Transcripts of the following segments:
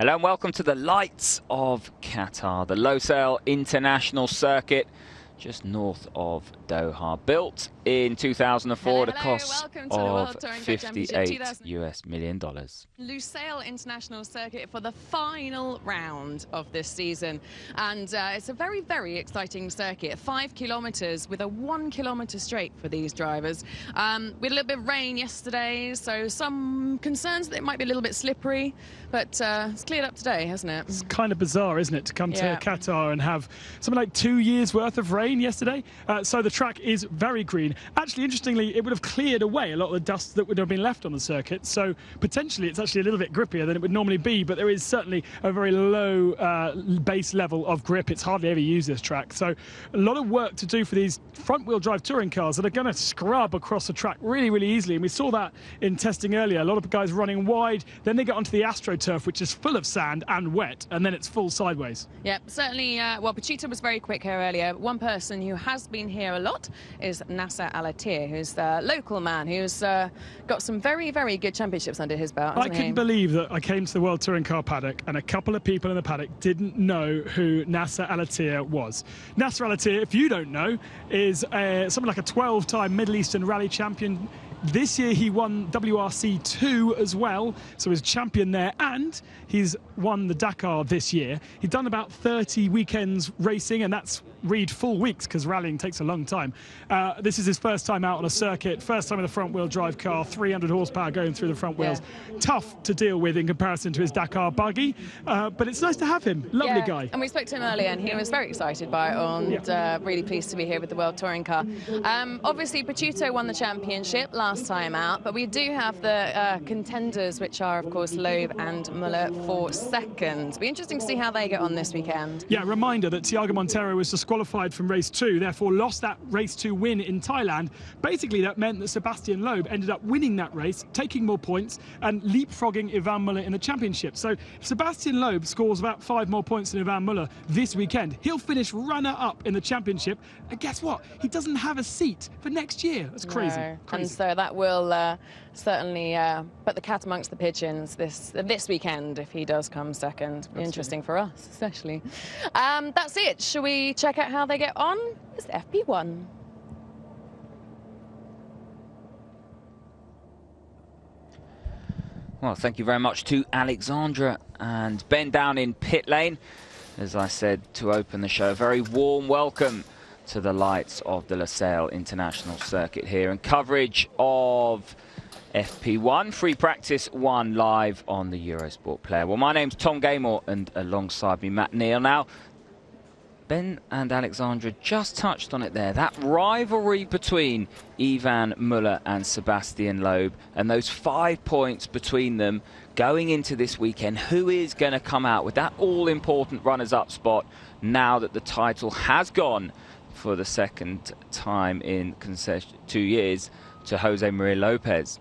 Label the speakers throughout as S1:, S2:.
S1: Hello and welcome to the lights of Qatar, the Losail International Circuit, just north of Doha. Built in 2004 at a cost of $58 million.
S2: Losail International Circuit for the final round of this season. And it's a very, very exciting circuit. 5 kilometres with a 1 kilometre straight for these drivers. We had a little bit of rain yesterday, so some concerns that it might be a little bit slippery. But it's cleared up today, hasn't it?
S3: It's kind of bizarre, isn't it, to come to Qatar and have something like 2 years worth of rain yesterday. So the track is very green. Actually, interestingly, it would have cleared away a lot of the dust that would have been left on the circuit. So potentially it's actually a little bit grippier than it would normally be, but there is certainly a very low base level of grip. It's hardly ever used, this track. So a lot of work to do for these front-wheel drive touring cars that are going to scrub across the track really, really easily. And we saw that in testing earlier. A lot of guys running wide, then they get onto the AstroTurf, which is full of sand and wet, and then it's full sideways.
S2: Yeah, certainly. Well, Pachita was very quick here earlier. One person who has been here a lot is Nasser Al-Attiyah, who's the local man who's got some very, very good championships under his belt.
S3: I couldn't believe that I came to the World Touring Car paddock and a couple of people in the paddock didn't know who Nasser Al-Attiyah was. Nasser Al-Attiyah, if you don't know, is something like a 12-time Middle Eastern rally champion. This year he won WRC 2 as well, so he's champion there, and he's won the Dakar this year. He's done about 30 weekends racing, and that's read full weeks because rallying takes a long time. This is his first time out on a circuit, first time in a front-wheel drive car, 300 horsepower going through the front wheels. Tough to deal with in comparison to his Dakar buggy, but it's nice to have him. Lovely guy.
S2: And we spoke to him earlier, and he was very excited by it, and really pleased to be here with the World Touring Car. Obviously, Pachito won the championship last time out, but we do have the contenders, which are, of course, Loeb and Muller for second. Be interesting to see how they get on this weekend.
S3: Yeah, reminder that Thiago Monteiro was disqualified from race 2, therefore lost that race 2 win in Thailand. Basically, that meant that Sebastian Loeb ended up winning that race, taking more points and leapfrogging Ivan Muller in the championship. So if Sebastian Loeb scores about 5 more points than Ivan Muller this weekend, he'll finish runner-up in the championship. And guess what? He doesn't have a seat for next year. That's crazy.
S2: No. And so that will certainly put the cat amongst the pigeons this weekend if he does come second. Absolutely. Interesting for us, especially. That's it. Shall we check out how they get on? It's FP1.
S1: Well, thank you very much to Alexandra and Ben down in pit lane. As I said to open the show, a very warm welcome to the lights of the Losail International Circuit here, and coverage of FP1 Free Practice 1 live on the Eurosport Player. Well, my name's Tom Gaymore, and alongside me Matt Neal. Now, Ben and Alexandra just touched on it there, that rivalry between Ivan Muller and Sebastian Loeb, and those 5 points between them going into this weekend. Who is going to come out with that all-important runners-up spot now that the title has gone for the second time in 2 years to Jose Maria Lopez?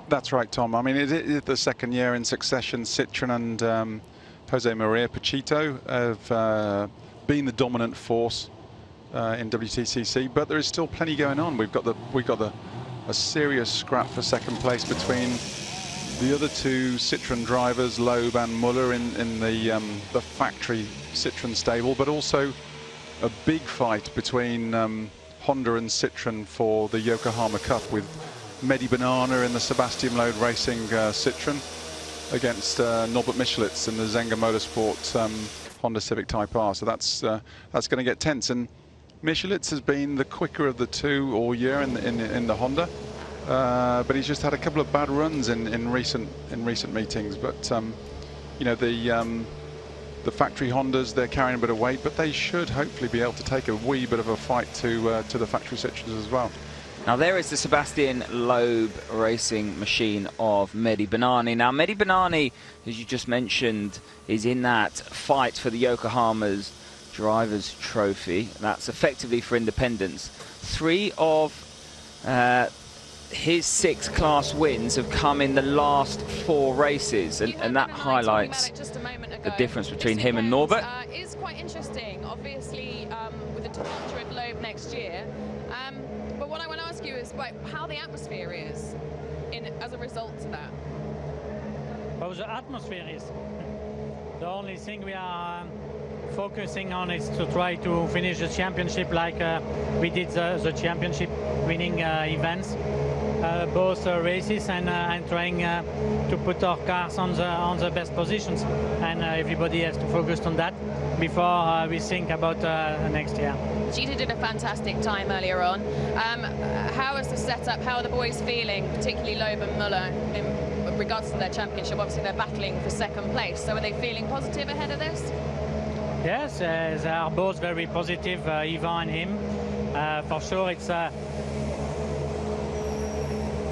S4: That's right, Tom. I mean, it is the second year in succession. Citroën and Jose Maria Pachito have been the dominant force in WTCC, but there is still plenty going on. We've got a serious scrap for second place between the other two Citroën drivers, Loeb and Muller, in the factory Citroën stable, but also a big fight between Honda and Citroën for the Yokohama Cup, with Mehdi Banana in the Sebastian Loeb Racing Citroën against Norbert Michelitz in the Zenga Motorsport Honda Civic Type R. So that's going to get tense. And Michelitz has been the quicker of the two all year in the Honda, but he's just had a couple of bad runs in recent meetings. But you know, the factory Hondas, they're carrying a bit of weight, but they should hopefully be able to take a wee bit of a fight to the factory Citroëns as well.
S1: Now there is the Sebastian Loeb racing machine of Mehdi Banani. Now Mehdi Banani, as you just mentioned, is in that fight for the Yokohama's Drivers' Trophy. That's effectively for independence. 3 of his 6 class wins have come in the last 4 races, and that highlights the difference between him and Norbert.
S2: Is quite interesting, obviously, with the departure of Loeb next year. But what I want to ask you is how the atmosphere is as a result of that.
S5: how the atmosphere is. The only thing we are focusing on is to try to finish the championship like we did the championship winning events, both races, and trying to put our cars on the best positions, and everybody has to focus on that before we think about next year.
S2: Gita did a fantastic time earlier on. How is the setup? How are the boys feeling, particularly Loeb and Muller, in regards to their championship? Obviously they're battling for second place, so are they feeling positive ahead of this?
S5: Yes, they are both very positive, Ivan and him. For sure, it's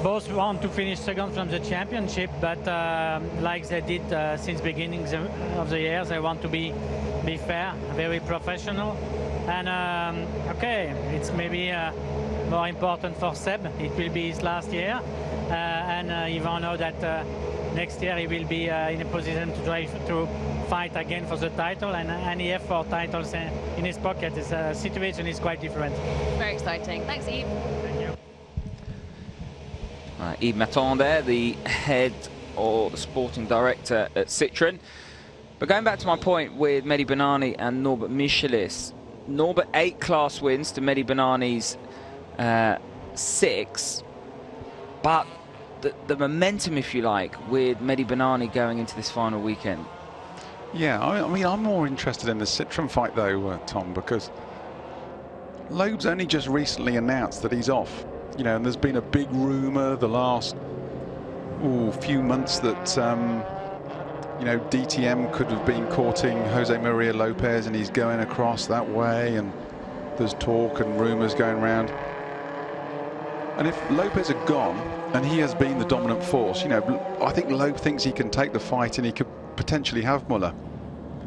S5: both want to finish second from the championship, but like they did since beginning of the year, they want to be fair, very professional. And okay, it's maybe more important for Seb. It will be his last year, and Ivan know that next year he will be in a position to try to fight again for the title, and he has 4 titles in his pocket. The situation is quite different.
S2: Very exciting. Thanks, Yves.
S5: Thank you.
S1: Yves Maton there, the head or sporting director at Citroën. But going back to my point with Mehdi Benani and Norbert Michelis, Norbert 8 class wins to Mehdi Benani's 6, but the momentum, if you like, with Mehdi Benani going into this final weekend.
S4: Yeah, I mean, I'm more interested in the Citroën fight though, Tom, because Loeb's only just recently announced that he's off. You know, and there's been a big rumour the last few months that you know, DTM could have been courting Jose Maria Lopez and he's going across that way, and there's talk and rumours going around. And if Lopez had gone and he has been the dominant force, you know, I think Loeb thinks he can take the fight and he could potentially have Muller.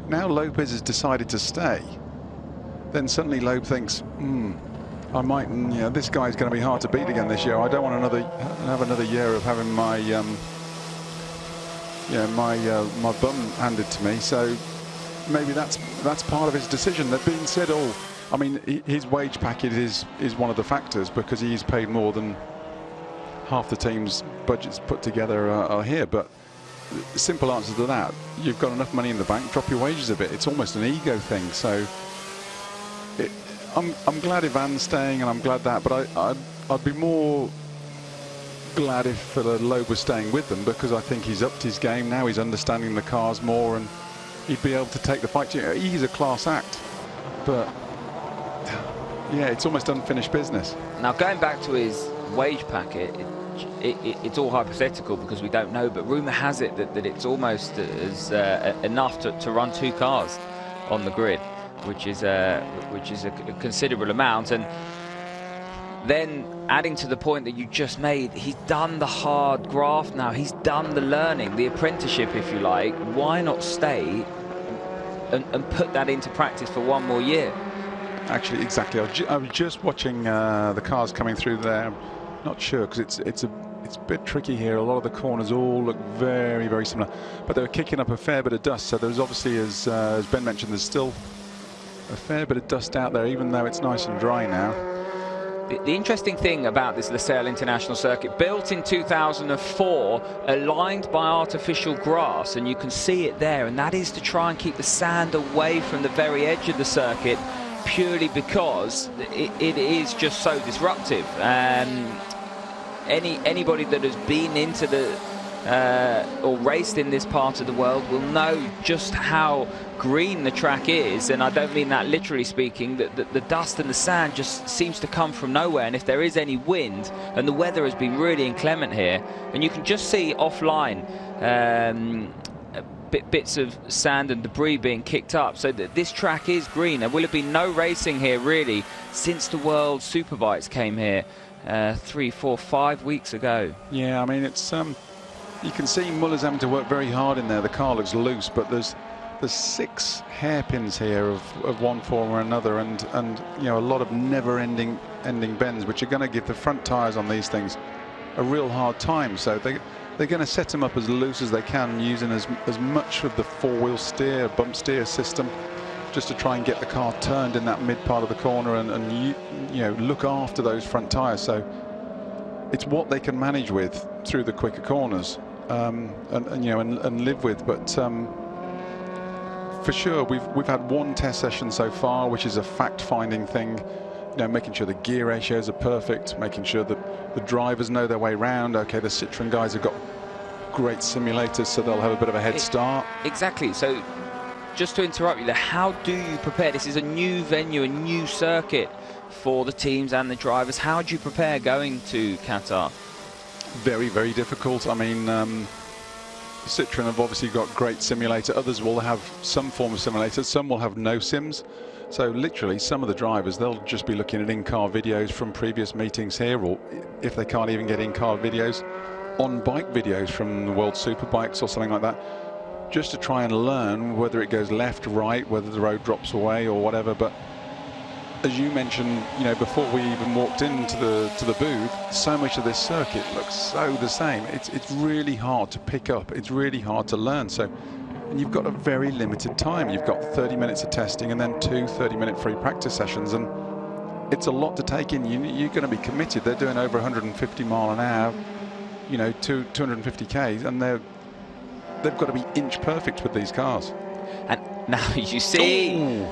S4: Now Lopez has decided to stay, then suddenly Loeb thinks, I might, you know, this guy's going to be hard to beat again this year. I don't want have another year of having my my bum handed to me. So maybe that's part of his decision. That being said, I mean, his wage packet is one of the factors, because he's paid more than half the team's budgets put together are here. But the simple answer to that, you've got enough money in the bank, drop your wages a bit. It's almost an ego thing. So I'm glad Ivan's staying, and I'm glad that, but I'd be more glad if Loeb was staying with them, because I think he's upped his game now. He's understanding the cars more, and he'd be able to take the fight. He's a class act, but yeah, it's almost unfinished business.
S1: Now, going back to his wage packet, it's all hypothetical because we don't know, but rumour has it that it's almost as enough to run 2 cars on the grid, which is a considerable amount. And then adding to the point that you just made, he's done the hard graft now, he's done the learning, the apprenticeship, if you like. Why not stay and put that into practice for 1 more year?
S4: Actually, exactly. I was just watching the cars coming through there. I'm not sure, because it's a bit tricky here. A lot of the corners all look very, very similar, but they were kicking up a fair bit of dust. So there's obviously, as Ben mentioned, there's still a fair bit of dust out there, even though it's nice and dry now.
S1: The interesting thing about this Losail International Circuit, built in 2004, aligned by artificial grass, and you can see it there, and that is to try and keep the sand away from the very edge of the circuit, purely because it is just so disruptive. Anybody that has been into the or raced in this part of the world will know just how green the track is, and I don't mean that literally speaking. The dust and the sand just seems to come from nowhere, and if there is any wind, and the weather has been really inclement here, and you can just see offline bits of sand and debris being kicked up, so that this track is green. There will have been no racing here really since the World Superbikes came here 3, 4, 5 weeks ago.
S4: Yeah, I mean, it's you can see Muller's having to work very hard in there. The car looks loose, but there's 6 hairpins here of one form or another, and you know, a lot of never-ending bends, which are going to give the front tyres on these things a real hard time. So they're going to set them up as loose as they can, using as much of the 4-wheel steer, bump steer system, just to try and get the car turned in that mid part of the corner, and you know, look after those front tyres. So it's what they can manage with through the quicker corners. and live with. But for sure, we've had one test session so far, which is a fact-finding thing. Making sure the gear ratios are perfect, making sure that the drivers know their way around. Okay, the Citroën guys have got great simulators, so they'll have a bit of a head start.
S1: Exactly. So, just to interrupt you there, how do you prepare? This is a new venue, a new circuit for the teams and the drivers. How do you prepare going to Qatar?
S4: Very, very difficult. I mean, Citroën have obviously got great simulator. Others will have some form of simulator. Some will have no sims. So literally, some of the drivers, they'll just be looking at in-car videos from previous meetings here, or if they can't even get in-car videos, on-bike videos from the World Superbikes or something like that, just to try and learn whether it goes left, right, whether the road drops away or whatever. But as you mentioned, before we even walked into the booth, so much of this circuit looks so the same. It's really hard to pick up. It's really hard to learn. And you've got a very limited time. You've got 30 minutes of testing and then 2 30-minute free practice sessions, and it's a lot to take in. You're going to be committed. They're doing over 150 mile an hour, 250 Ks, and they've got to be inch perfect with these cars.
S1: And now you see,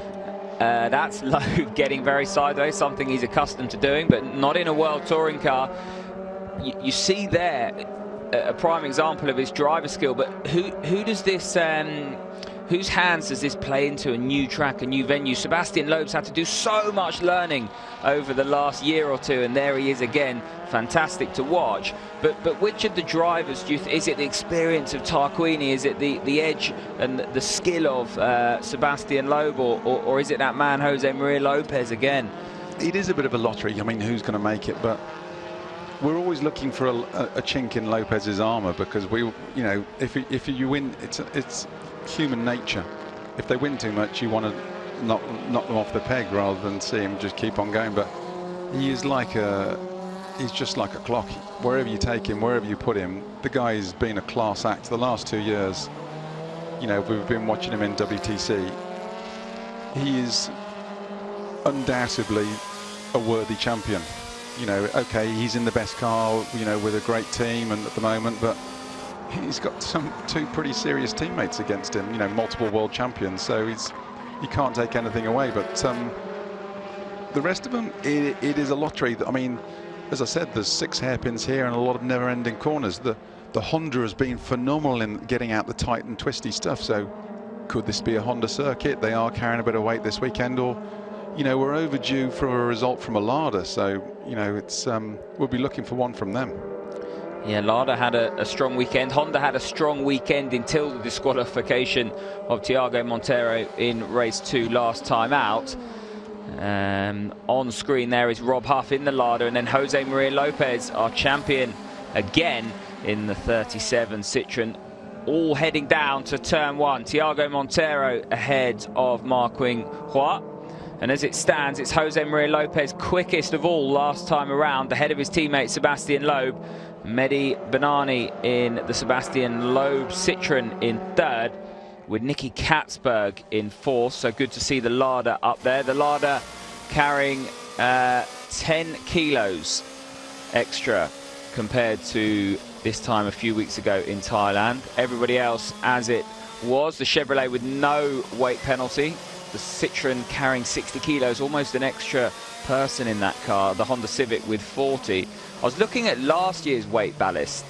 S1: that's Loeb getting very sideways, something he's accustomed to doing, but not in a World Touring car. You see there a prime example of his driver skill, but who does this, whose hands does this play into a new track, a new venue? Sebastian Loeb's had to do so much learning over the last year or two, and there he is again, fantastic to watch. But which of the drivers do you is it the experience of Tarquini, is it the edge and the skill of Sebastian Loeb, or is it that man Jose Maria Lopez again?
S4: It is a bit of a lottery. I mean, who's going to make it? But we're always looking for a chink in Lopez's armour, because if you win, it's human nature. If they win too much, you want to knock them off the peg rather than see him just keep on going. But he's just like a clock. Wherever you take him, wherever you put him, the guy's been a class act. The last 2 years, we've been watching him in WTC. He is undoubtedly a worthy champion. Okay, he's in the best car, with a great team and at the moment, but he's got two pretty serious teammates against him, multiple world champions, so you can't take anything away. But the rest of them, it is a lottery. I mean, as I said, there's 6 hairpins here and a lot of never-ending corners. The Honda has been phenomenal in getting out the tight and twisty stuff, so could this be a Honda circuit? They are carrying a bit of weight this weekend, or we're overdue for a result from a Lada, so it's we'll be looking for one from them.
S1: Yeah, Lada had a strong weekend. Honda had a strong weekend until the disqualification of Thiago Monteiro in race 2 last time out. On screen there is Rob Huff in the Lada, and then Jose Maria Lopez, our champion again in the 37 Citroën, all heading down to turn 1. Thiago Monteiro ahead of Marquin Hua. And as it stands, it's Jose Maria Lopez quickest of all last time around, ahead of his teammate Sebastian Loeb. Mehdi Benani in the Sebastian Loeb Citroën in 3rd, with Nicky Katzberg in 4th. So good to see the Lada up there. The Lada carrying 10 kilos extra compared to this time a few weeks ago in Thailand. Everybody else as it was. The Chevrolet with no weight penalty. The Citroën carrying 60 kilos, almost an extra person in that car. The Honda Civic with 40. I was looking at last year's weight ballast.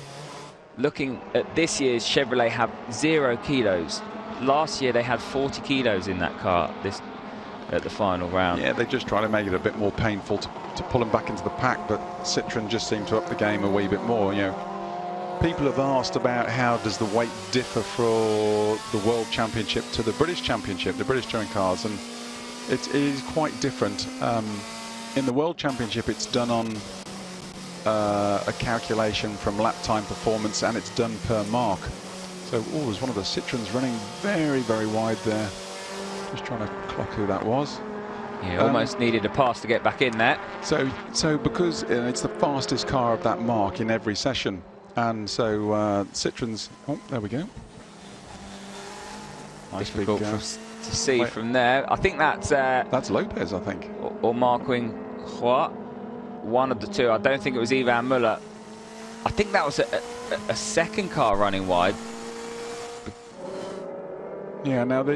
S1: Looking at this year's Chevrolet have 0 kilos. Last year they had 40 kilos in that car at the final round.
S4: Yeah, they just try to make it a bit more painful to pull them back into the pack, but Citroën just seem to up the game a wee bit more. People have asked about how does the weight differ for the World Championship to the British Championship, the British touring cars, and it is quite different. In the World Championship, it's done on a calculation from lap time performance, and it's done per mark. So, there's one of the Citroëns running very, very wide there. Just trying to clock who that was.
S1: Yeah, almost needed a pass to get back in there.
S4: So because it's the fastest car of that mark in every session, and so Citroën's. Oh, there we go. Nice
S1: difficult
S4: big,
S1: to see from there. I think that's
S4: Lopez, I think,
S1: or Marquin Hua, one of the two. I don't think it was Ivan Muller. I think that was a second car running wide.
S4: Yeah, now the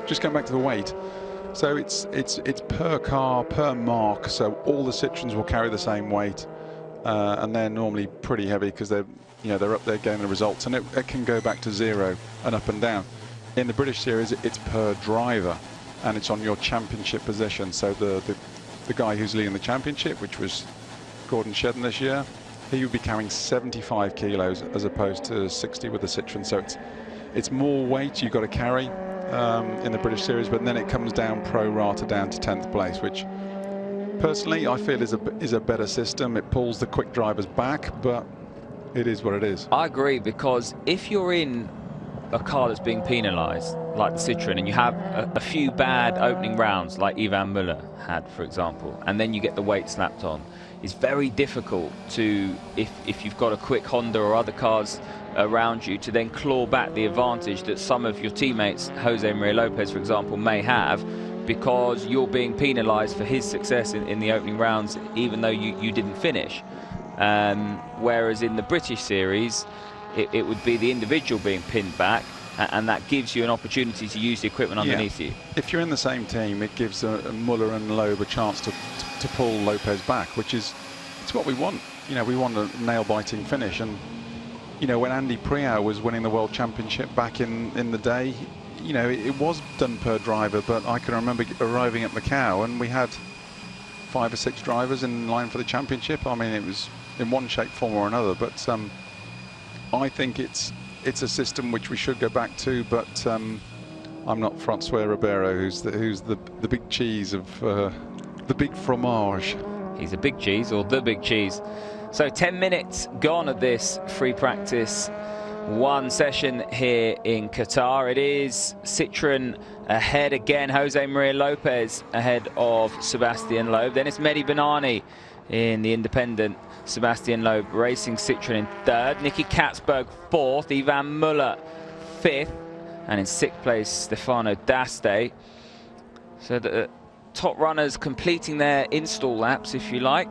S4: just going back to the weight. So it's per car, per mark. So all the Citroens will carry the same weight, and they're normally pretty heavy because they're up there getting the results, and it can go back to 0 and up and down. In the British Series, it's per driver, and it's on your championship position. So the guy who's leading the championship, which was Gordon Shedden this year, he would be carrying 75 kilos as opposed to 60 with the Citroen. So it's more weight you've got to carry in the British Series, but then it comes down pro rata down to 10th place, which personally I feel is a better system. It pulls the quick drivers back, but it is what it is.
S1: I agree, because if you're in a car that's being penalised, like the Citroen, and you have a few bad opening rounds, like Ivan Müller had, for example, and then you get the weight slapped on, it's very difficult to, if you've got a quick Honda or other cars around you, to then claw back the advantage that some of your teammates, Jose Maria Lopez, for example, may have, because you're being penalised for his success in the opening rounds, even though you didn't finish. Whereas in the British Series, it would be the individual being pinned back, and that gives you an opportunity to use the equipment underneath you. If
S4: you're in the same team, it gives Muller and Loeb a chance to pull Lopez back, which is it's what we want. We want a nail-biting finish, and when Andy Priau was winning the World Championship back in the day, it was done per driver, but I can remember arriving at Macau and we had 5 or 6 drivers in line for the championship. I mean, it was in one shape, form or another, but I think it's a system which we should go back to, but I'm not Francois Ribeiro, who's the big cheese of the big fromage.
S1: He's a big cheese, or the big cheese. So 10 minutes gone of this free practice 1 session here in Qatar. It is Citroen ahead again. Jose Maria Lopez ahead of Sebastian Loeb. Then it's Mehdi Benani in the independent. Sebastian Loeb racing Citroen in 3rd. Nicky Katzberg 4th. Ivan Müller 5th. And in 6th place, Stefano D'Aste. So the top runners completing their install laps, if you like.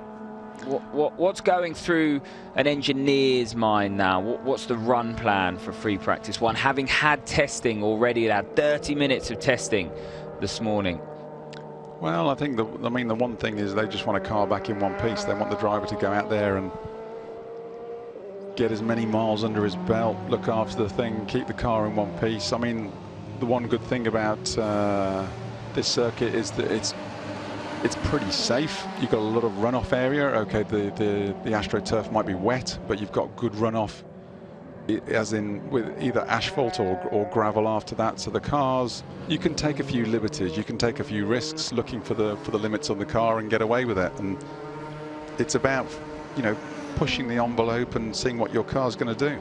S1: What's going through an engineer's mind now? What's the run plan for free practice 1, having had testing already? It had 30 minutes of testing this morning.
S4: Well, I think the one thing is they just want a car back in one piece. They want the driver to go out there and get as many miles under his belt, look after the thing, keep the car in one piece. I mean, the one good thing about this circuit is that it's pretty safe. You've got a lot of runoff area. Okay, the AstroTurf might be wet, but you've got good runoff, as in with either asphalt or gravel after that. So the cars, you can take a few liberties, you can take a few risks, looking for the limits on the car and get away with it. And it's about pushing the envelope and seeing what your car's going to do.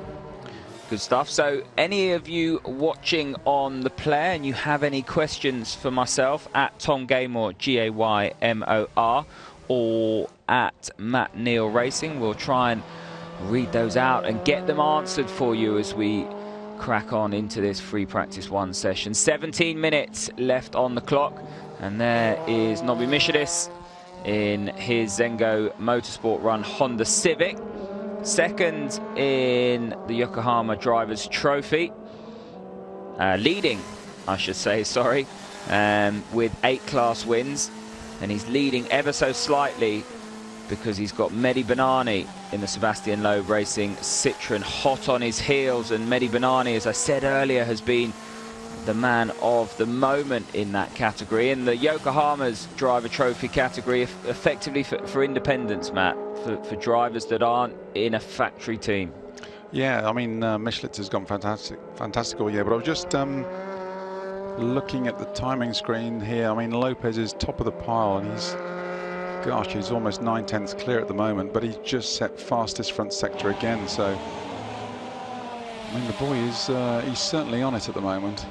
S1: Good stuff. So any of you watching on the player and you have any questions for myself, at Tom Gaymore, Gaymor, or at Matt Neal Racing, we'll try and read those out and get them answered for you as we crack on into this free practice 1 session. 17 minutes left on the clock, and there is Nobby Michalis in his Zengo Motorsport Run Honda Civic. 2nd in the Yokohama Drivers' Trophy. Leading, I should say, sorry, with 8 class wins. And he's leading ever so slightly because he's got Mehdi Benani in the Sebastian Loeb Racing Citroen hot on his heels. And Mehdi Benani, as I said earlier, has been the man of the moment in that category. In the Yokohama's Driver Trophy category, effectively for independents, Matt, for drivers that aren't in a factory team.
S4: Yeah, I mean, Michelitz has gone fantastic all year, but I was just looking at the timing screen here. I mean, Lopez is top of the pile, and he's almost 9/10 clear at the moment, but he's just set fastest front sector again. So, I mean, the boy is he's certainly on it at the moment.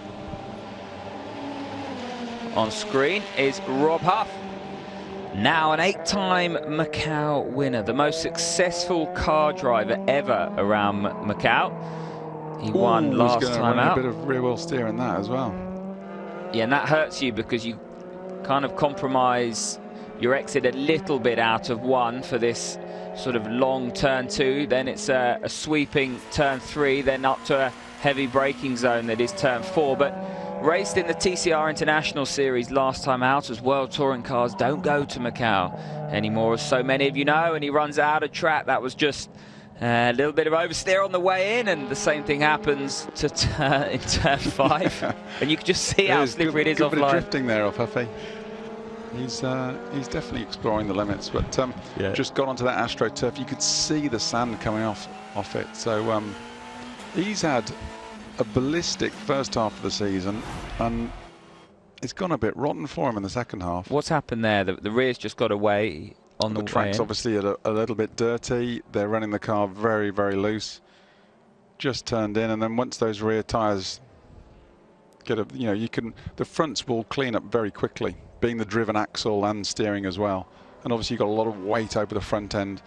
S1: On screen is Rob Huff, now an 8-time Macau winner, the most successful car driver ever around Macau. He won last time out.
S4: A bit of rear wheel steer in that as well.
S1: Yeah, and that hurts you because you kind of compromise your exit a little bit out of 1 for this sort of long turn 2, then it's a sweeping turn 3, then up to a heavy braking zone that is turn 4. But raced in the TCR International Series last time out, as World Touring cars don't go to Macau anymore, as so many of you know, and he runs out of track. That was just a little bit of oversteer on the way in, and the same thing happens to in turn 5. And you can just see how slippery it is offline.
S4: Bit of drifting there off Huffy. He's definitely exploring the limits, but just got onto that AstroTurf. You could see the sand coming off it. So he's had a ballistic first half of the season, and it's gone a bit rotten for him in the second half.
S1: What's happened there? The rear's just got away on the way in.
S4: The track's obviously a little bit dirty. They're running the car very, very loose. Just turned in, and then once those rear tyres get the fronts will clean up very quickly, being the driven axle and steering as well. And obviously you've got a lot of weight over the front end.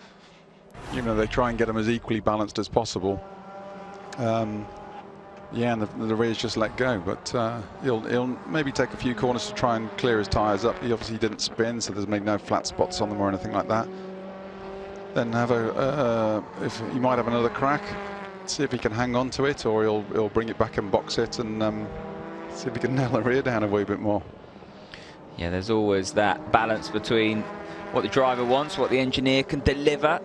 S4: Even though they try and get them as equally balanced as possible. Yeah, and the rear's just let go, but he'll maybe take a few corners to try and clear his tyres up. He obviously didn't spin, so there's maybe no flat spots on them or anything like that. Then have if he might have another crack, see if he can hang on to it, or he'll bring it back and box it, and see if he can nail the rear down a wee bit more.
S1: Yeah, there's always that balance between what the driver wants, what the engineer can deliver.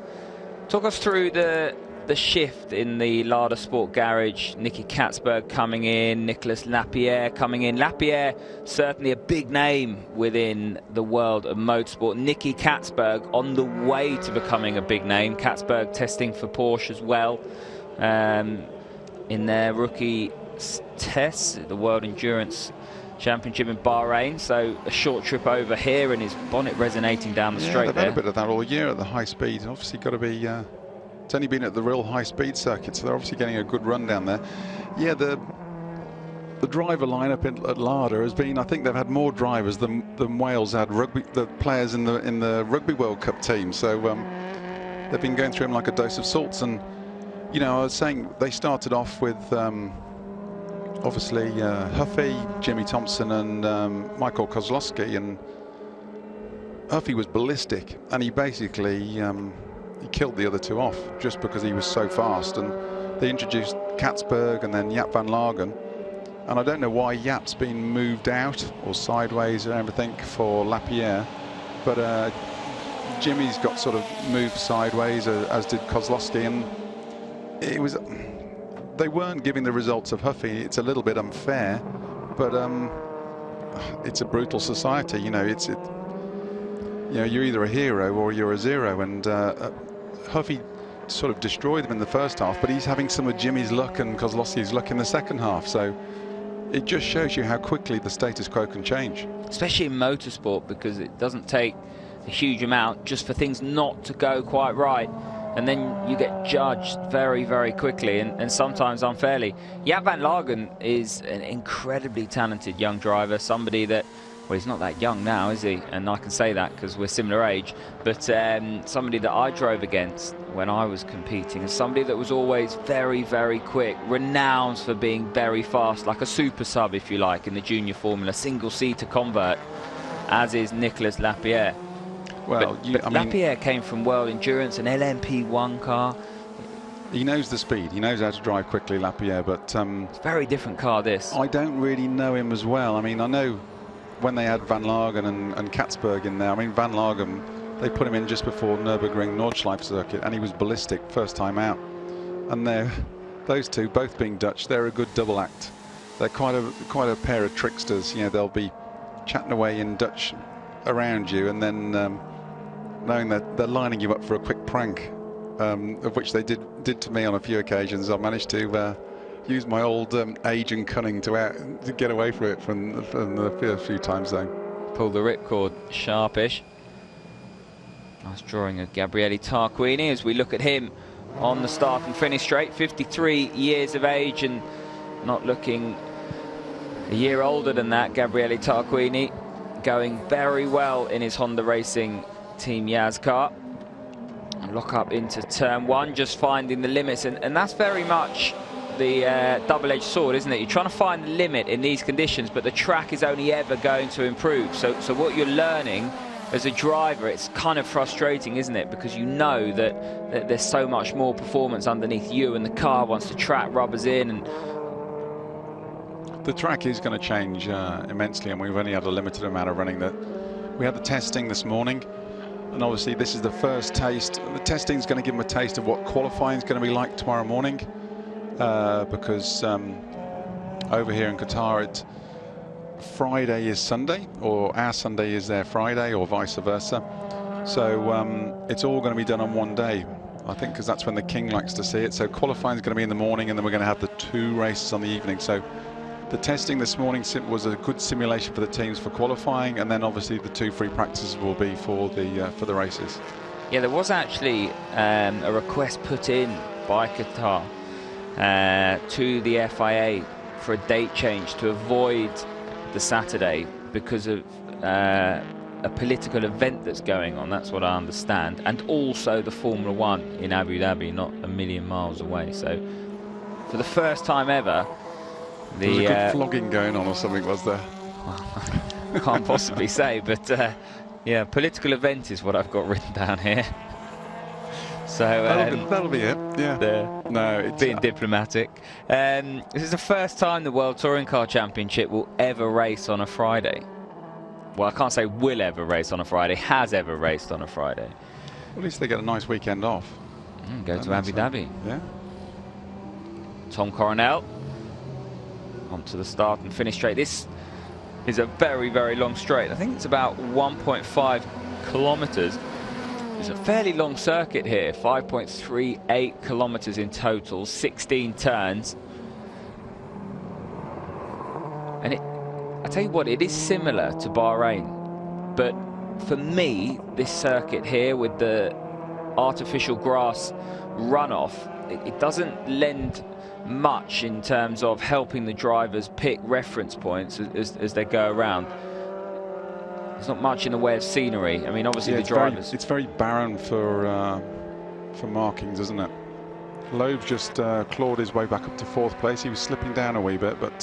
S1: Talk us through the shift in the Lada Sport Garage. Nicky Katzberg coming in, Nicolas Lapierre coming in. Lapierre, certainly a big name within the world of motorsport. Nicky Katzberg on the way to becoming a big name. Katzberg testing for Porsche as well in their rookie test, the World Endurance Championship in Bahrain. So a short trip over here, and his bonnet resonating down the straight
S4: they've
S1: there.
S4: had a bit of that all year at the high speed. Obviously got to be... it's only been at the real high-speed circuit, so they're obviously getting a good run down there. Yeah, the driver lineup at Lada has been, I think they've had more drivers than Wales had the players in the Rugby World Cup team. So they've been going through them like a dose of salts. And you know, I was saying they started off with obviously Huffy, Jimmy Thompson, and Michael Kozlowski, and Huffy was ballistic, and he basically he killed the other two off just because he was so fast. And they introduced Katzberg and then Jaap van Lagen, and I don't know why Jaap's been moved out or sideways and everything for Lapierre, but Jimmy's got sort of moved sideways, as did Kozlowski, and it was, they weren't giving the results of Huffy. It's a little bit unfair, but it's a brutal society, you know. You know, you're either a hero or you're a zero, and Huffy sort of destroyed them in the first half, but he's having some of Jimmy's luck and Kozlowski's luck in the second half. So it just shows you how quickly the status quo can change.
S1: Especially in motorsport, because it doesn't take a huge amount just for things not to go quite right. And then you get judged very, very quickly, and sometimes unfairly. Jaap van Lagen is an incredibly talented young driver, somebody that, well, he's not that young now, is he? And I can say that because we're similar age. But somebody that I drove against when I was competing, and somebody that was always very, very quick, renowned for being very fast, like a super sub, if you like, in the junior formula, single-seater convert, as is Nicolas Lapierre.
S4: Well,
S1: but Lapierre came from World Endurance, an LMP1 car.
S4: He knows the speed. He knows how to drive quickly, Lapierre, but...
S1: it's a very different car, this.
S4: I don't really know him as well. I mean, I know when they had Van Lagen and Katzberg in there. I mean, Van Lagen, they put him in just before Nürburgring Nordschleife circuit, and he was ballistic first time out. And those two, both being Dutch, they're a good double act. They're quite a pair of tricksters. You know, they'll be chatting away in Dutch around you, and then knowing that they're lining you up for a quick prank, of which they did to me on a few occasions. I managed to use my old age and cunning to get away from it from the first few times though.
S1: Pull the ripcord, sharpish. Nice drawing of Gabriele Tarquini as we look at him on the start and finish straight. 53 years of age and not looking a year older than that. Gabriele Tarquini going very well in his Honda Racing Team Yaz car. And lock up into turn one, just finding the limits, and that's very much the double-edged sword, isn't it? You're trying to find the limit in these conditions, but the track is only ever going to improve. So what you're learning as a driver, it's kind of frustrating, isn't it? Because you know that there's so much more performance underneath you, and the car, once the track rubbers in, and
S4: the track is going to change immensely, and we've only had a limited amount of running. That we had the testing this morning, and obviously this is the first taste. The testing is going to give them a taste of what qualifying is going to be like tomorrow morning, because over here in Qatar, Friday is Sunday, or our Sunday is their Friday, or vice versa. So it's all going to be done on one day, I think, because that's when the king likes to see it. So qualifying is going to be in the morning, and then we're going to have the 2 races on the evening. So the testing this morning was a good simulation for the teams for qualifying, and then obviously the 2 free practices will be for the races.
S1: Yeah, there was actually a request put in by Qatar to the FIA for a date change to avoid the Saturday because of a political event that's going on. That's what I understand, and also the Formula 1 in Abu Dhabi, not a million miles away. So for the first time ever,
S4: there was a good flogging going on or something, was there?
S1: Well, can't possibly say, but yeah, political event is what I've got written down here. So
S4: that'll be it. Yeah. No, it's
S1: being diplomatic. This is the first time the World Touring Car Championship will ever race on a Friday. Well, I can't say will ever race on a Friday. Has ever raced on a Friday.
S4: Well, at least they get a nice weekend off.
S1: Go to Abu Dhabi.
S4: Yeah.
S1: Tom Coronel onto the start and finish straight. This is a very, very long straight. I think it's about 1.5 kilometers. It's a fairly long circuit here, 5.38 kilometers in total, 16 turns. And I tell you what, it is similar to Bahrain, but for me, this circuit here with the artificial grass runoff, it doesn't lend much in terms of helping the drivers pick reference points as they go around. There's not much in the way of scenery. I mean, obviously the drivers.
S4: It's very barren for markings, isn't it? Loeb just clawed his way back up to 4th place. He was slipping down a wee bit, but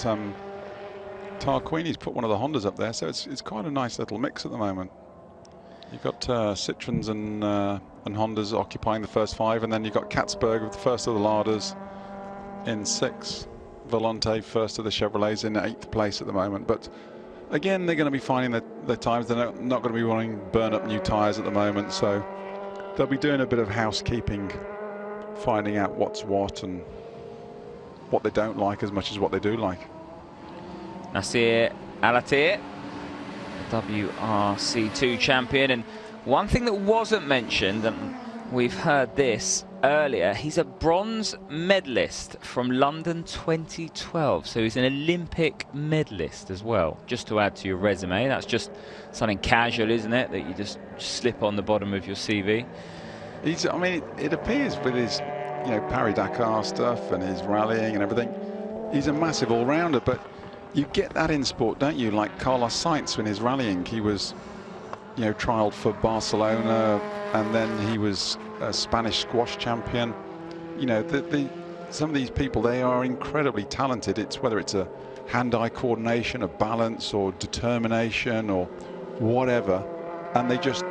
S4: Tarquini's put one of the Hondas up there, so it's quite a nice little mix at the moment. You've got Citroens and Hondas occupying the first 5, and then you've got Katzberg with the first of the Ladas in 6. Volante first of the Chevrolets in 8th place at the moment, but again, they're going to be finding their times. They're not going to be wanting to burn up new tyres at the moment, so they'll be doing a bit of housekeeping, finding out what's what and what they don't like as much as what they do like.
S1: Nasser Al-Attiyah, WRC2 champion, and one thing that wasn't mentioned, and we've heard this earlier, he's a bronze medalist from London 2012, so he's an Olympic medalist as well, just to add to your resume. That's just something casual, isn't it, that you just slip on the bottom of your CV.
S4: I mean, it appears with his, Paris-Dakar stuff and his rallying and everything, he's a massive all-rounder, but you get that in sport, don't you? Like Carlos Sainz in his rallying, he was, trialed for Barcelona, and then he was a Spanish squash champion. Some of these people, they are incredibly talented. It's whether it's a hand-eye coordination, a balance, or determination, or whatever, and they just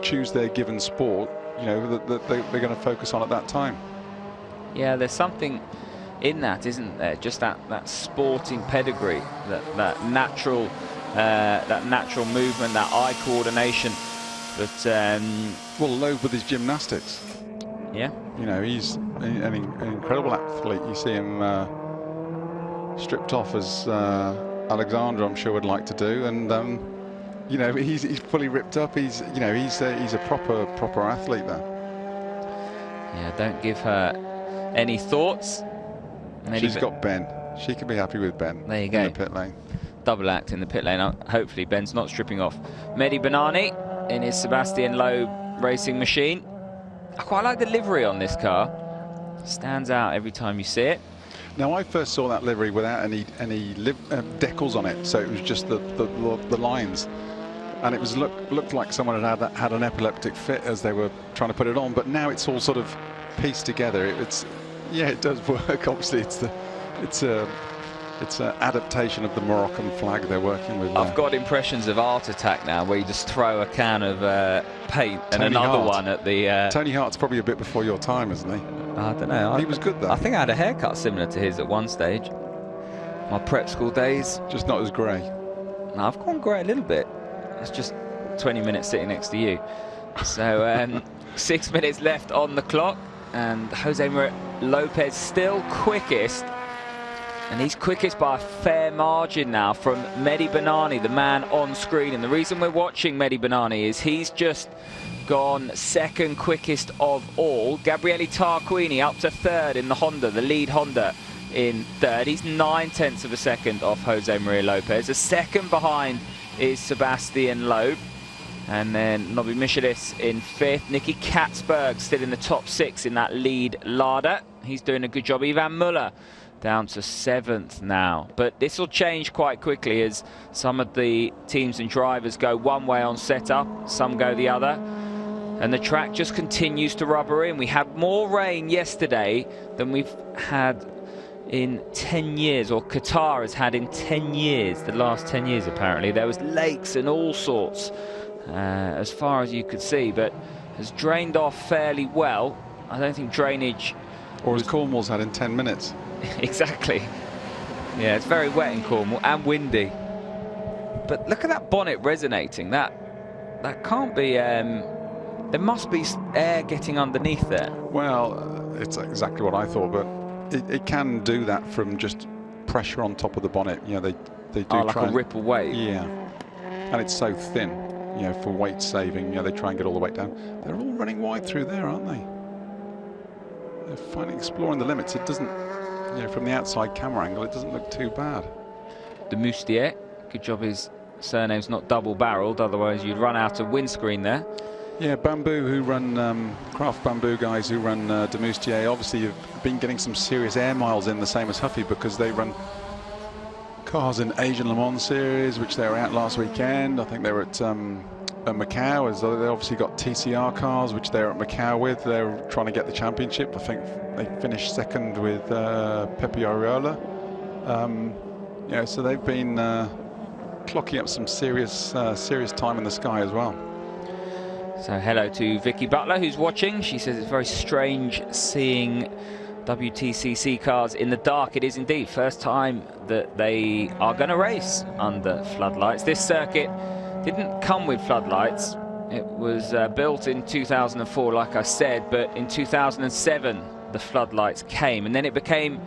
S4: choose their given sport, that they're going to focus on at that time.
S1: Yeah, there's something in that, isn't there? Just that sporting pedigree, that natural movement, that eye coordination. But
S4: well, Loeb with his gymnastics.
S1: Yeah.
S4: He's an incredible athlete. You see him stripped off as Alexandra, I'm sure, would like to do, and he's fully ripped up. He's a proper athlete there.
S1: Yeah, don't give her any thoughts.
S4: She's got Ben. She can be happy with Ben.
S1: There you go.
S4: In the pit lane.
S1: Double act in the pit lane. Hopefully Ben's not stripping off. Mehdi Banani in his Sebastian Loeb racing machine. I quite like the livery on this car. Stands out every time you see it.
S4: Now, I first saw that livery without any decals on it, so it was just the lines, and it was looked like someone had an epileptic fit as they were trying to put it on. But now it's all sort of pieced together. It does work. Obviously, it's It's an adaptation of the Moroccan flag they're working with.
S1: I've got impressions of Art Attack now, where you just throw a can of paint and
S4: Tony
S1: another
S4: Hart.
S1: one at the...
S4: Tony Hart's probably a bit before your time, isn't he?
S1: I don't know.
S4: He was good, though.
S1: I think I had a haircut similar to his at one stage. My prep school days.
S4: Just not as grey.
S1: No, I've gone grey a little bit. It's just 20 minutes sitting next to you. So 6 minutes left on the clock, and Jose Maria Lopez still quickest, and he's quickest by a fair margin now from Mehdi Banani, the man on screen. And the reason we're watching Mehdi Banani is he's just gone second quickest of all. Gabriele Tarquini up to third in the Honda, the lead Honda in third. He's 9/10 of a second off Jose Maria Lopez. A second behind is Sebastian Loeb. And then Nobby Michelis in fifth. Nicky Katzberg still in the top 6 in that lead Lada. He's doing a good job. Ivan Muller down to 7th now. But this will change quite quickly as some of the teams and drivers go one way on setup, some go the other. And the track just continues to rubber in. We had more rain yesterday than we've had in 10 years, or Qatar has had in 10 years, the last 10 years apparently. There was lakes and all sorts as far as you could see, but has drained off fairly well. I don't think drainage...
S4: Or as Cornwall's had in 10 minutes.
S1: Exactly. Yeah, it's very wet in Cornwall and windy. But look at that bonnet resonating. That can't be... there must be air getting underneath there.
S4: Well, it's exactly what I thought, but it can do that from just pressure on top of the bonnet. You know, they do
S1: like a ripple wave.
S4: Yeah, and it's so thin, you know, for weight saving. You know, they try and get all the weight down. They're all running wide through there, aren't they? They're finally exploring the limits. It doesn't, you know, from the outside camera angle, it doesn't look too bad.
S1: De Moustier, good job his surname's not double-barreled, otherwise you'd run out of windscreen there.
S4: Yeah, Bamboo, who run, Craft Bamboo guys who run De Moustier, obviously have been getting some serious air miles in, the same as Huffy, because they run cars in Asian Le Mans series, which they were out last weekend. I think they were at Macau, as they obviously got TCR cars, which they're at Macau with. They're trying to get the championship. I think they finished second with Pepe Ariola. Yeah, so they've been clocking up some serious time in the sky as well.
S1: So hello to Vicky Butler, who's watching. She says it's very strange seeing WTCC cars in the dark. It is indeed first time that they are going to race under floodlights. This circuit didn't come with floodlights. It was built in 2004, like I said, but in 2007 the floodlights came, and then it became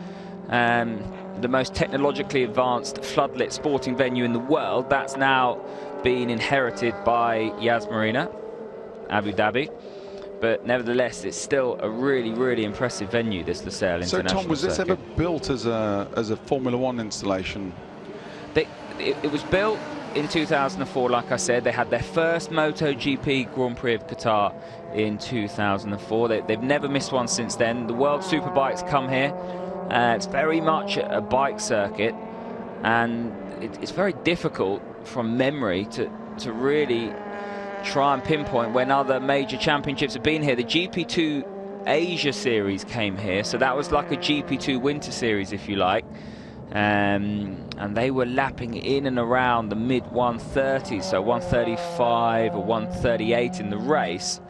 S1: the most technologically advanced floodlit sporting venue in the world. That's now been inherited by Yas Marina, Abu Dhabi, but nevertheless it's still a really, really impressive venue, this Losail International
S4: So Tom, was this
S1: Circuit.
S4: ever built as a Formula One installation?
S1: It was built in 2004, like I said. They had their first MotoGP Grand Prix of Qatar in 2004. They've never missed one since then. The World Superbikes come here. It's very much a bike circuit, and it's very difficult from memory to really try and pinpoint when other major championships have been here. The GP2 Asia Series came here, so that was like a GP2 Winter Series, if you like. And they were lapping in and around the mid 130s, so 135 or 138 in the race,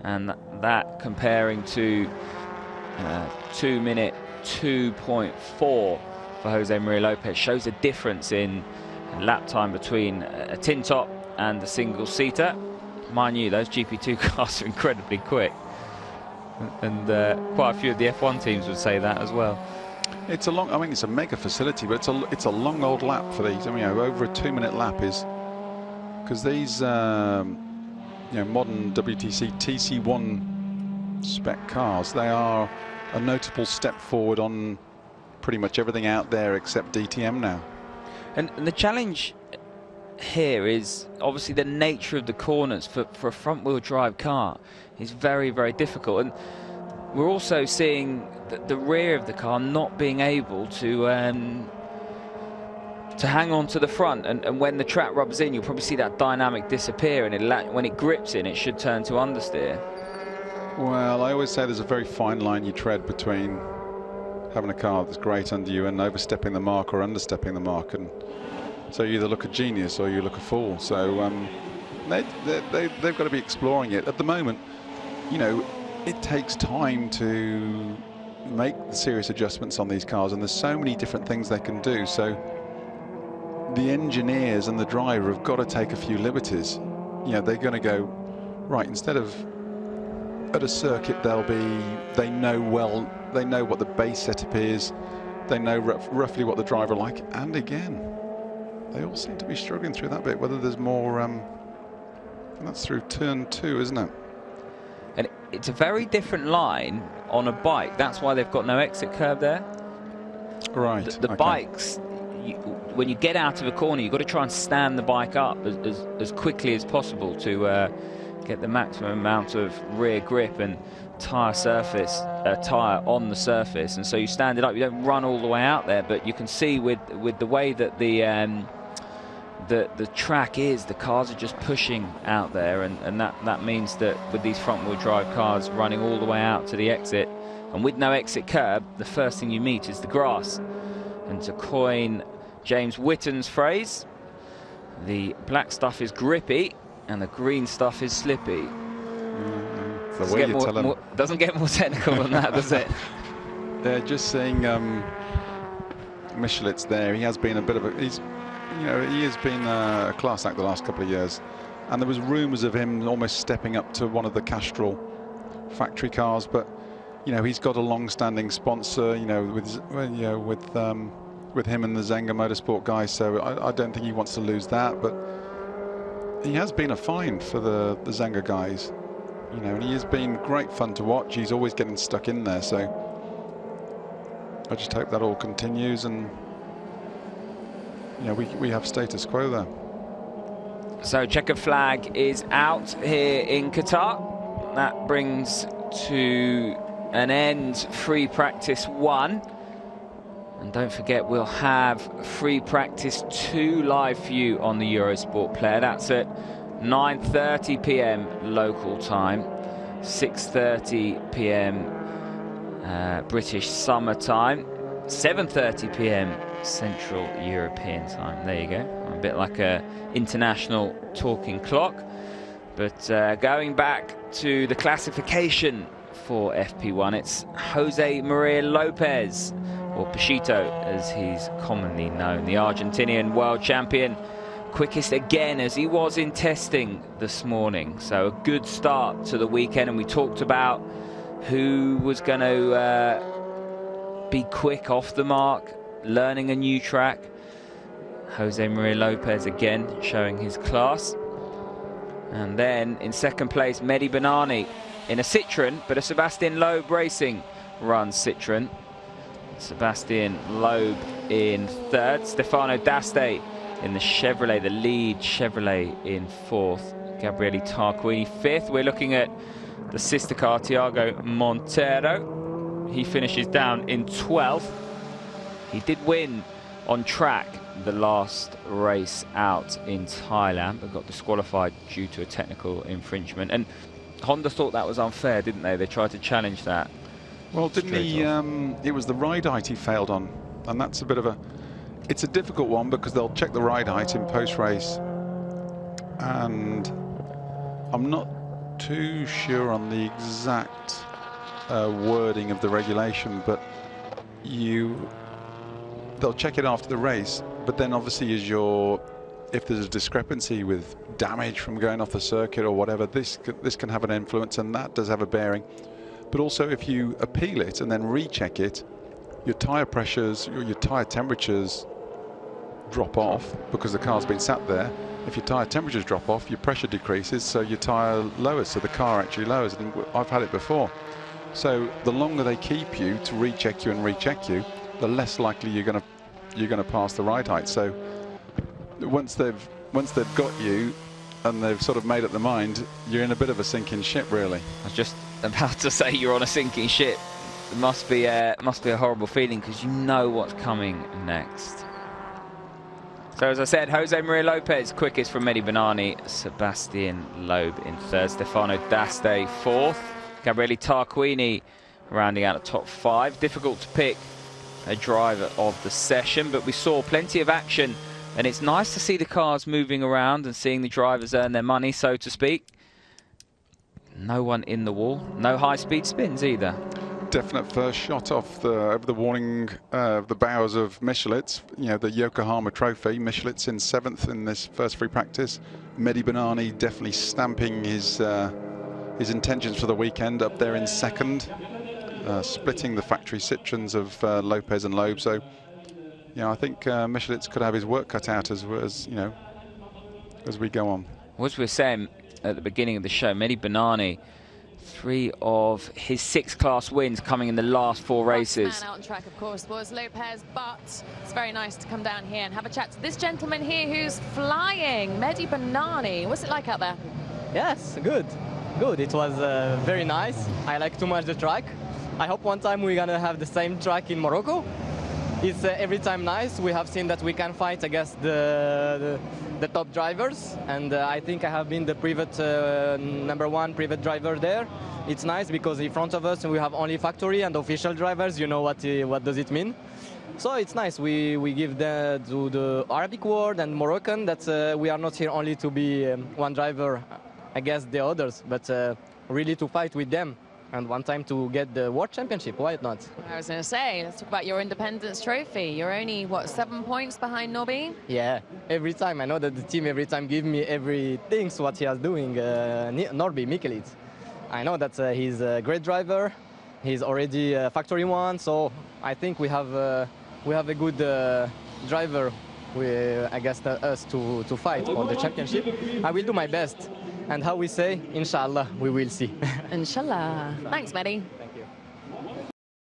S1: and that comparing to 2 minute 2.4 for Jose Maria Lopez shows a difference in lap time between a tin top and a single seater. Mind you, those GP2 cars are incredibly quick, and quite a few of the F1 teams would say that as well.
S4: It's a long, I mean, it's a mega facility, but it's a long old lap for these. I mean, you know, over a 2 minute lap is, because these you know, modern WTC TC1 spec cars, they are a notable step forward on pretty much everything out there except DTM now.
S1: And the challenge here is obviously the nature of the corners for a front wheel drive car is very, very difficult, and we're also seeing the rear of the car not being able to hang on to the front, and when the track rubs in, you'll probably see that dynamic disappear, and when it grips in, it should turn to understeer.
S4: Well, I always say there's a very fine line you tread between having a car that's great under you and overstepping the mark or understepping the mark, and so you either look a genius or you look a fool. So they've got to be exploring it. At the moment, you know, it takes time to make the serious adjustments on these cars, and there's so many different things they can do. So the engineers and the driver have got to take a few liberties. You know, they're going to go, right, instead of at a circuit, they know what the base setup is, they know roughly what the driver like, and again, they all seem to be struggling through that bit, whether there's more, and that's through turn 2, isn't it?
S1: And it's a very different line on a bike. That's why they've got no exit curve there.
S4: Right.
S1: The bikes, when you get out of a corner, you've got to try and stand the bike up as quickly as possible to get the maximum amount of rear grip and tyre on the surface. And so you stand it up. You don't run all the way out there, but you can see with the way that the track is, the cars are just pushing out there, and that means that with these front-wheel drive cars running all the way out to the exit, and with no exit curb, the first thing you meet is the grass. And to coin James Whitten's phrase, the black stuff is grippy and the green stuff is slippy.
S4: The way you tell him.
S1: Doesn't get more technical than that, does it?
S4: They're just seeing Michelit's there. He has been a bit of a, he has been a class act the last couple of years, and there was rumours of him almost stepping up to one of the Castrol factory cars, but you know, he's got a long-standing sponsor, you know, with him and the Zenga Motorsport guys, so I don't think he wants to lose that. But he has been a find for the Zenga guys, you know, and he has been great fun to watch. He's always getting stuck in there, so I just hope that all continues, and you know, we have status quo there.
S1: So checkered flag is out here in Qatar. That brings to an end free practice 1. And don't forget, we'll have free practice 2 live for you on the Eurosport Player. That's at 9:30 p.m. local time, 6:30 p.m. British summer time, 7:30 p.m. Central European time. There you go. A bit like a international talking clock. But going back to the classification for FP1, it's Jose Maria Lopez, or Pachito as he's commonly known, the Argentinian world champion, quickest again as he was in testing this morning. So a good start to the weekend, and we talked about who was going to be quick off the mark, learning a new track. Jose Maria Lopez again showing his class. And then in second place, Mehdi Benani in a Citroën, but a Sebastian Loeb Racing runs Citroën. Sebastian Loeb in third, Stefano D'Aste in the Chevrolet, the lead Chevrolet in fourth, Gabriele Tarquini fifth. We're looking at the sister car, Thiago Montero. He finishes down in 12th. He did win on track the last race out in Thailand, but got disqualified due to a technical infringement. And Honda thought that was unfair, didn't they? They tried to challenge that.
S4: Well, didn't he? It was the ride height he failed on, and that's a bit of a. It's a difficult one because they'll check the ride height in post-race, and I'm not too sure on the exact wording of the regulation, but they'll check it after the race. But then, obviously, if there's a discrepancy with damage from going off the circuit or whatever, this can have an influence, and that does have a bearing. But also, if you appeal it and then recheck it, your tyre pressures, your tyre temperatures drop off because the car's been sat there. If your tyre temperatures drop off, your pressure decreases, so your tyre lowers, so the car actually lowers. And I've had it before. So the longer they keep you to recheck you and recheck you, the less likely you're going to pass the ride height. So once they've got you and they've sort of made up their mind, you're in a bit of a sinking ship, really.
S1: I was just about to say you're on a sinking ship. It must be a horrible feeling because you know what's coming next. So as I said, Jose Maria Lopez quickest from Mehdi Benani, Sebastian Loeb in third, Stefano D'Aste fourth, Gabriele Tarquini rounding out the top 5. Difficult to pick a driver of the session, but we saw plenty of action, and it's nice to see the cars moving around and seeing the drivers earn their money, so to speak. No one in the wall, no high-speed spins either.
S4: Definite first shot off over the warning of the bows of Michelitz. You know, the Yokohama Trophy. Michelitz in 7th in this first free practice. Mehdi Banani definitely stamping his intentions for the weekend up there in 2nd, splitting the factory Citroens of Lopez and Loeb. So, you know, I think Michelitz could have his work cut out as you know, as we go on.
S1: As we were saying at the beginning of the show, Mehdi Banani, 3 of his 6 class wins coming in the last 4 races.
S2: Man out on track, of course, was Lopez, but it's very nice to come down here and have a chat to this gentleman here who's flying, Mehdi Banani. What's it like out there?
S6: Yes, good. Good. It was very nice. I like too much the track. I hope one time we're gonna have the same track in Morocco. It's every time nice. We have seen that we can fight against the top drivers, and I think I have been the private #1 private driver there. It's nice because in front of us we have only factory and official drivers. You know what does it mean? So it's nice. We give to the Arabic world and Moroccan that we are not here only to be one driver against the others, but really to fight with them. And one time to get the World Championship, why not?
S2: I was going to say, let's talk about your Independence Trophy. You're only, what, 7 points behind Norby?
S6: Yeah, every time. I know that the team every time give me everything what he is doing, Norby Mikelitz. I know that he's a great driver. He's already factory 1, so I think we have a good driver against us to fight for the championship. I will do my best. And how we say, inshallah, we will see.
S2: Inshallah. Thanks, Mehdi.